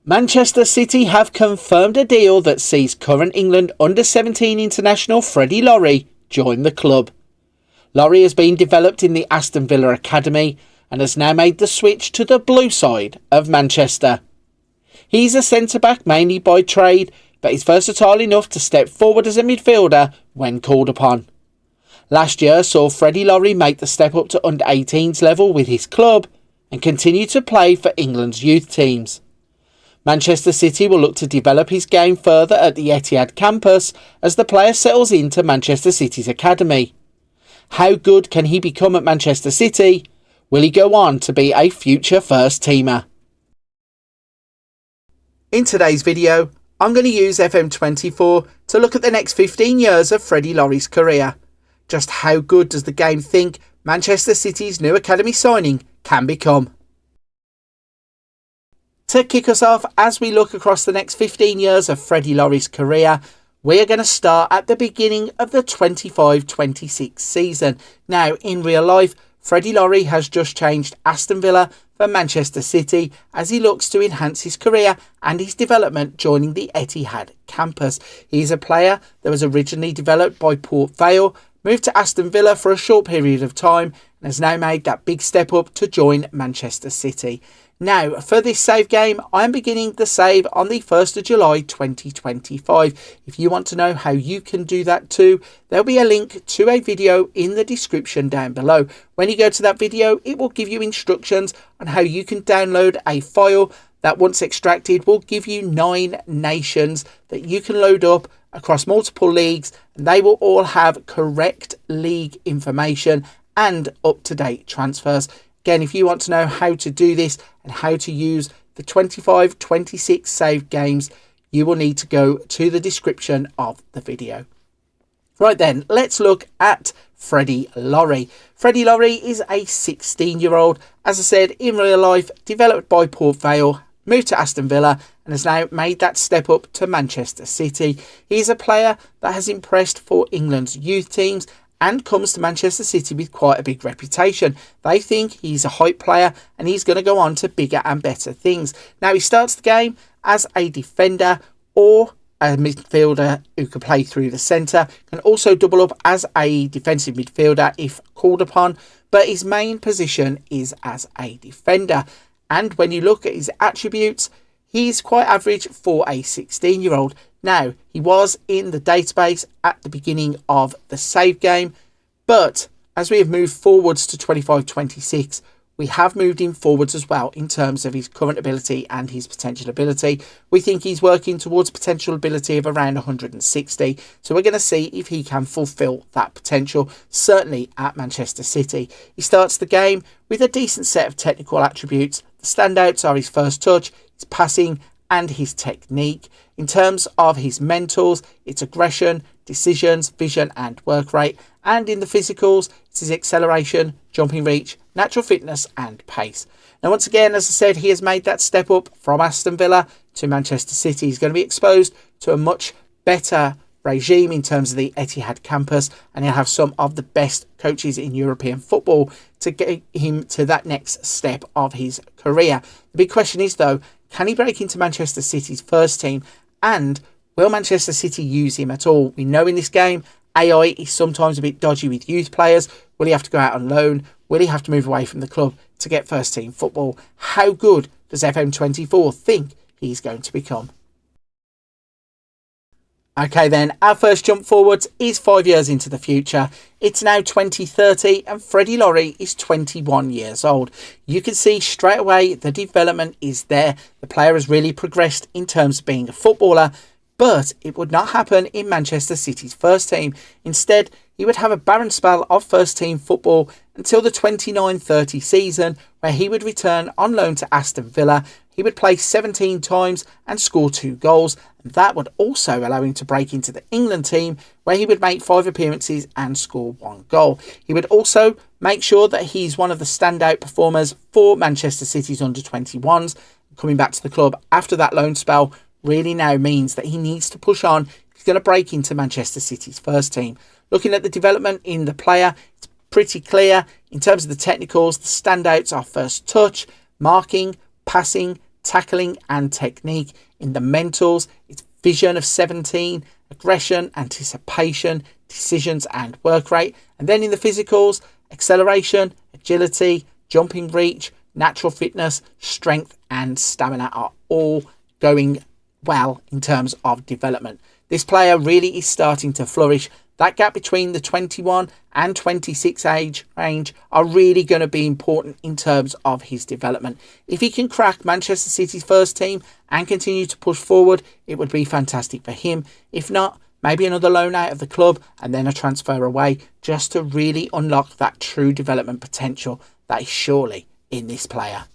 Manchester City have confirmed a deal that sees current England U17 international Freddie Lawrie join the club. Lawrie has been developed in the Aston Villa academy and has now made the switch to the blue side of Manchester. He's a centre-back mainly by trade, but he's versatile enough to step forward as a midfielder when called upon. Last year saw Freddie Lawrie make the step up to under-18s level with his club and continue to play for England's youth teams. Manchester City will look to develop his game further at the Etihad campus as the player settles into Manchester City's academy. How good can he become at Manchester City? Will he go on to be a future first teamer? In today's video, I'm going to use FM24 to look at the next 15 years of Freddie Lawrie's career. Just how good does the game think Manchester City's new academy signing can become? To kick us off, as we look across the next 15 years of Freddie Lawrie's career, we are going to start at the beginning of the 25-26 season. Now, in real life, Freddie Lawrie has just changed Aston Villa for Manchester City as he looks to enhance his career and his development joining the Etihad campus. He's a player that was originally developed by Vale, moved to Aston Villa for a short period of time and has now made that big step up to join Manchester City. Now, for this save game, I'm beginning the save on the 1st of July 2025. If you want to know how you can do that too, there'll be a link to a video in the description down below. When you go to that video, it will give you instructions on how you can download a file that, once extracted, will give you 9 nations that you can load up across multiple leagues, and they will all have correct league information and up-to-date transfers. Again, if you want to know how to do this and how to use the 25-26 save games, you will need to go to the description of the video. Right then, let's look at Freddie Lawrie. Freddie Lawrie is a 16-year-old, as I said, in real life, developed by Vale, moved to Aston Villa and has now made that step up to Manchester City. He is a player that has impressed for England's youth teams and comes to Manchester City with quite a big reputation. They think he's a hype player and he's going to go on to bigger and better things. Now, he starts the game as a defender or a midfielder who can play through the centre, can also double up as a defensive midfielder if called upon, but his main position is as a defender. And when you look at his attributes, he's quite average for a 16-year-old. Now, he was in the database at the beginning of the save game, but as we have moved forwards to 25-26, we have moved him forwards as well in terms of his current ability and his potential ability. We think he's working towards potential ability of around 160, so we're going to see if he can fulfil that potential, certainly at Manchester City. He starts the game with a decent set of technical attributes. The standouts are his first touch, his passing, and his technique. In terms of his mentals, it's aggression, decisions, vision and work rate. And in the physicals, it's his acceleration, jumping reach, natural fitness and pace. Now, once again, as I said, he has made that step up from Aston Villa to Manchester City. He's going to be exposed to a much better regime in terms of the Etihad campus, and he'll have some of the best coaches in European football to get him to that next step of his career. The big question is, though, can he break into Manchester City's first team, and will Manchester City use him at all? We know in this game, AI is sometimes a bit dodgy with youth players. Will he have to go out on loan? Will he have to move away from the club to get first team football? How good does FM24 think he's going to become? Okay then, our first jump forwards is 5 years into the future. It's now 2030 and Freddie Lawrie is 21 years old. You can see straight away the development is there. The player has really progressed in terms of being a footballer, but it would not happen in Manchester City's first team. Instead, he would have a barren spell of first team football until the 29-30 season, where he would return on loan to Aston Villa. He would play 17 times and score 2 goals. And that would also allow him to break into the England team, where he would make 5 appearances and score 1 goal. He would also make sure that he's one of the standout performers for Manchester City's under-21s. Coming back to the club after that loan spell really now means that he needs to push on. He's going to break into Manchester City's first team. Looking at the development in the player, it's pretty clear. In terms of the technicals, the standouts are first touch, marking, passing, tackling and technique. In the mentals, it's vision of 17, aggression, anticipation, decisions and work rate. And then in the physicals, acceleration, agility, jumping reach, natural fitness, strength and stamina are all going well in terms of development. This player really is starting to flourish. That gap between the 21 and 26 age range are really going to be important in terms of his development. If he can crack Manchester City's first team and continue to push forward, it would be fantastic for him. If not, maybe another loan out of the club and then a transfer away, just to really unlock that true development potential that is surely in this player.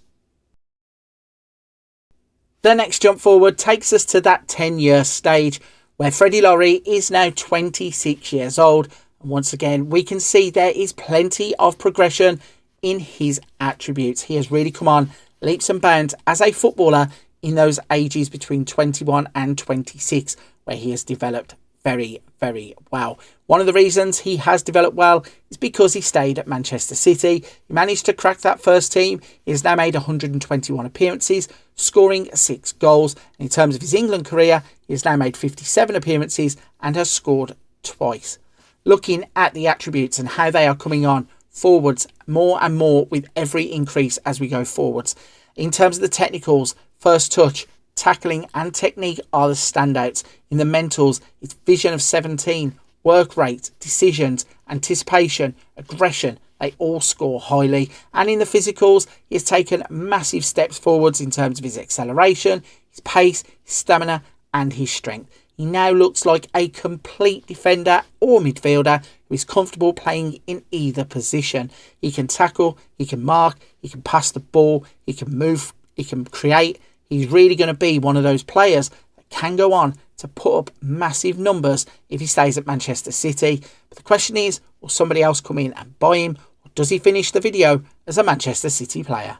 The next jump forward takes us to that 10-year stage where Freddie Lawrie is now 26 years old. And once again, we can see there is plenty of progression in his attributes. He has really come on leaps and bounds as a footballer in those ages between 21 and 26, where he has developed very, very well. One of the reasons he has developed well is because he stayed at Manchester City. He managed to crack that first team. He has now made 121 appearances, scoring 6 goals. And in terms of his England career, he has now made 57 appearances and has scored twice. Looking at the attributes and how they are coming on forwards more and more with every increase as we go forwards. In terms of the technicals, first touch, tackling and technique are the standouts. In the mentals, it's vision of 17, work rate, decisions, anticipation, aggression. They all score highly. And in the physicals, he has taken massive steps forwards in terms of his acceleration, his pace, his stamina and his strength. He now looks like a complete defender or midfielder who is comfortable playing in either position. He can tackle, he can mark, he can pass the ball, he can move, he can create. He's really going to be one of those players that can go on to put up massive numbers if he stays at Manchester City. But the question is, will somebody else come in and buy him? Or does he finish the video as a Manchester City player?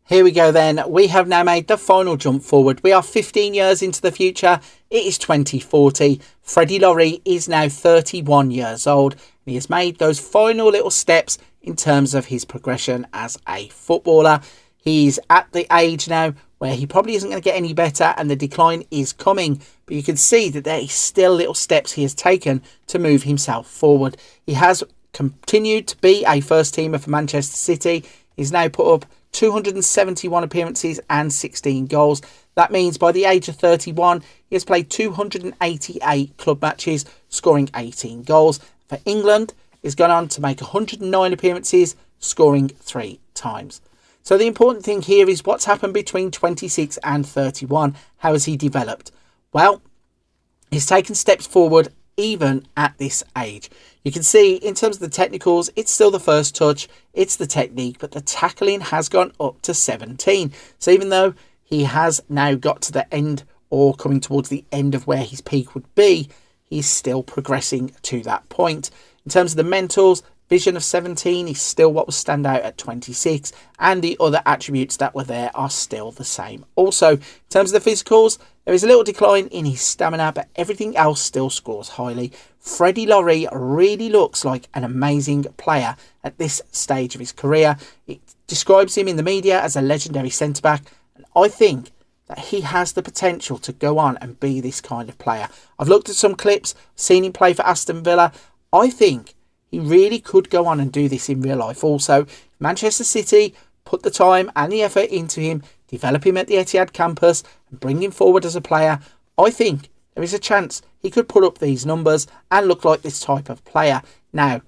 Here we go then. We have now made the final jump forward. We are 15 years into the future. It is 2040. Freddie Lawrie is now 31 years old. And he has made those final little steps in terms of his progression as a footballer. He's at the age now where he probably isn't going to get any better and the decline is coming. But you can see that there is still little steps he has taken to move himself forward. He has continued to be a first teamer for Manchester City. He's now put up 271 appearances and 16 goals. That means by the age of 31, he has played 288 club matches, scoring 18 goals. For England, he's gone on to make 109 appearances, scoring 3 times. So the important thing here is what's happened between 26 and 31. How has he developed? Well, he's taken steps forward even at this age. You can see in terms of the technicals, it's still the first touch, it's the technique, but the tackling has gone up to 17. So even though he has now got to the end or coming towards the end of where his peak would be, he's still progressing to that point. In terms of the mentals, vision of 17 is still what will stand out at 26, and the other attributes that were there are still the same. Also, in terms of the physicals, there is a little decline in his stamina, but everything else still scores highly. Freddie Lawrie really looks like an amazing player at this stage of his career. It describes him in the media as a legendary centre-back, and I think that he has the potential to go on and be this kind of player. I've looked at some clips, seen him play for Aston Villa. I think he really could go on and do this in real life also. Manchester City put the time and the effort into him, develop him at the Etihad campus and bring him forward as a player. I think there is a chance he could put up these numbers and look like this type of player. Now,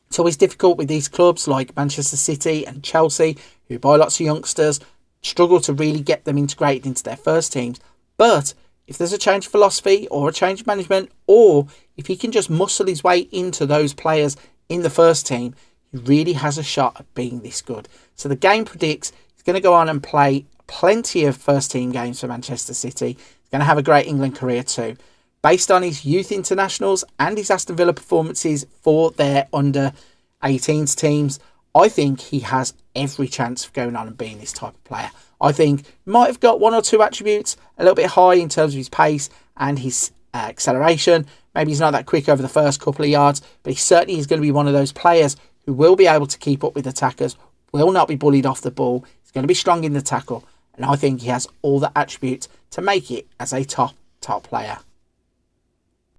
it's always difficult with these clubs like Manchester City and Chelsea, who buy lots of youngsters, struggle to really get them integrated into their first teams. But if there's a change of philosophy or a change of management, or if he can just muscle his way into those players in the first team, he really has a shot at being this good. So the game predicts he's going to go on and play plenty of first team games for Manchester City. He's going to have a great England career too. Based on his youth internationals and his Aston Villa performances for their under-18s teams, I think he has every chance of going on and being this type of player. I think he might have got 1 or 2 attributes a little bit high in terms of his pace and his acceleration. Maybe he's not that quick over the first couple of yards, but he certainly is going to be one of those players who will be able to keep up with attackers, will not be bullied off the ball. He's going to be strong in the tackle, and I think he has all the attributes to make it as a top player.